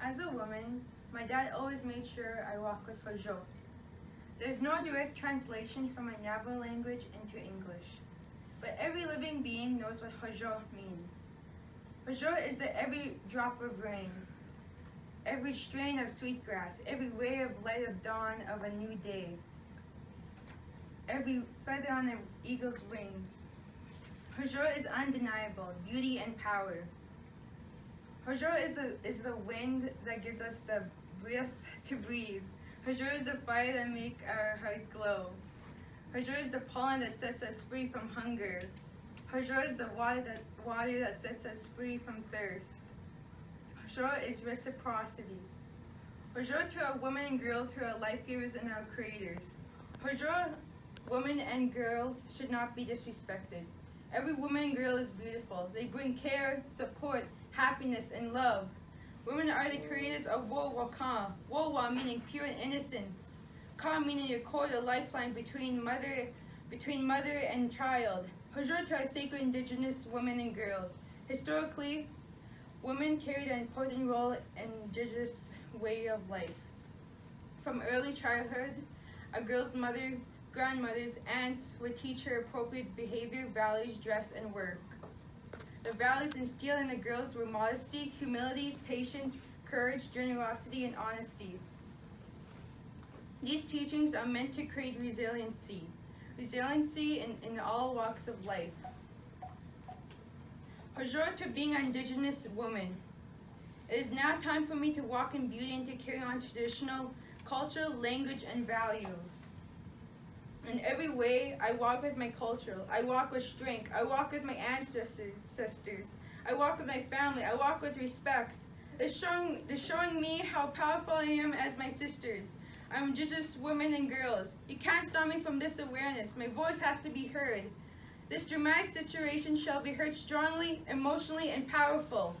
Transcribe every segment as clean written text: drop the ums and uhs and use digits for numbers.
As a woman, my dad always made sure I walk with hojo. There's no direct translation from my Navajo language into English, but every living being knows what hojo means. Hojo is the every drop of rain, every strain of sweetgrass, every ray of light of dawn of a new day, every feather on an eagle's wings. Hojo is undeniable, beauty and power. Hojo is the wind that gives us the breath to breathe. Hojo is the fire that makes our heart glow. Hojo is the pollen that sets us free from hunger. Hojo is the water that sets us free from thirst. Hojo is reciprocity. Hojo to our women and girls who are life givers and our creators. Hojo, women and girls should not be disrespected. Every woman and girl is beautiful. They bring care, support, happiness, and love. Women are the creators of Wowa-ka. Wowa meaning pure and innocence. Ka meaning your cord, a lifeline between mother and child. Hojo to our sacred indigenous women and girls. Historically, women carried an important role in indigenous way of life. From early childhood, a girl's mother, grandmothers, aunts would teach her appropriate behavior, values, dress, and work. The values instilled in the girls were modesty, humility, patience, courage, generosity, and honesty. These teachings are meant to create resiliency in all walks of life. Hojo to being an indigenous woman. It is now time for me to walk in beauty and to carry on traditional culture, language, and values. In every way, I walk with my culture. I walk with strength. I walk with my ancestors. I walk with my family. I walk with respect. It's showing me how powerful I am as my sisters. I'm indigenous women and girls. You can't stop me from this awareness. My voice has to be heard. This dramatic situation shall be heard strongly, emotionally, and powerful.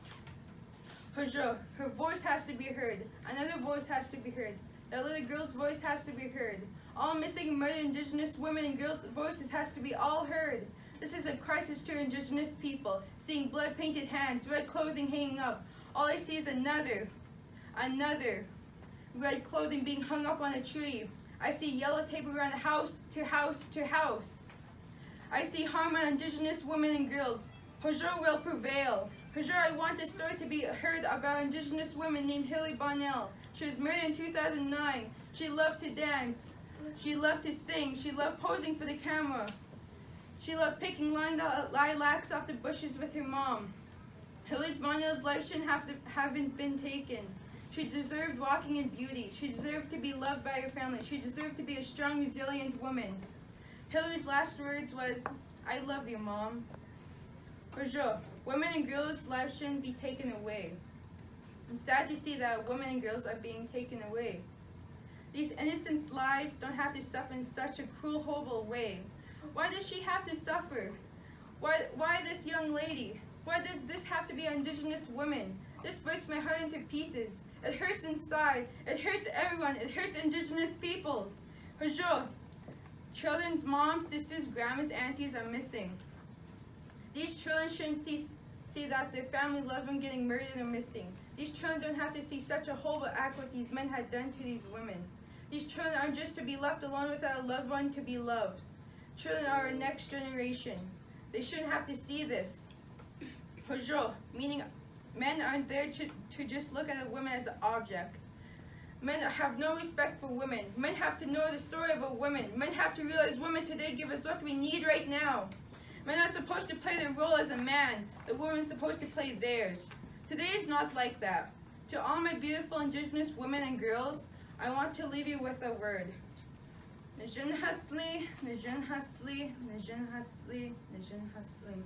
Hojo, her voice has to be heard. Another voice has to be heard. That little girl's voice has to be heard. All missing and murdered indigenous women and girls' voices has to be all heard. This is a crisis to indigenous people, seeing blood-painted hands, red clothing hanging up. All I see is another red clothing being hung up on a tree. I see yellow tape around house to house to house. I see harm on indigenous women and girls. Hojo will prevail. Hojo, I want this story to be heard about indigenous woman named Hilly Bonnell. She was married in 2009. She loved to dance. She loved to sing. She loved posing for the camera. She loved picking lilacs off the bushes with her mom. Hilly Bonnell's life shouldn't haven't been taken. She deserved walking in beauty. She deserved to be loved by her family. She deserved to be a strong, resilient woman. Hillary's last words was, "I love you, Mom." Hojo, women and girls' lives shouldn't be taken away. It's sad to see that women and girls are being taken away. These innocent lives don't have to suffer in such a cruel, horrible way. Why does she have to suffer? Why this young lady? Why does this have to be an indigenous woman? This breaks my heart into pieces. It hurts inside. It hurts everyone. It hurts indigenous peoples. Hojo, children's moms, sisters, grandmas, aunties are missing. These children shouldn't see that their family loved one getting murdered or missing. These children don't have to see such a horrible act what these men had done to these women. These children aren't just to be left alone without a loved one to be loved. Children are our next generation. They shouldn't have to see this. Hojo, meaning men aren't there to just look at a woman as an object. Men have no respect for women. Men have to know the story of a woman. Men have to realize women today give us what we need right now. Men are supposed to play their role as a man. The woman's supposed to play theirs. Today is not like that. To all my beautiful indigenous women and girls, I want to leave you with a word. Nijin hasli, nijin hasli, nijin hasli, nijin hasli.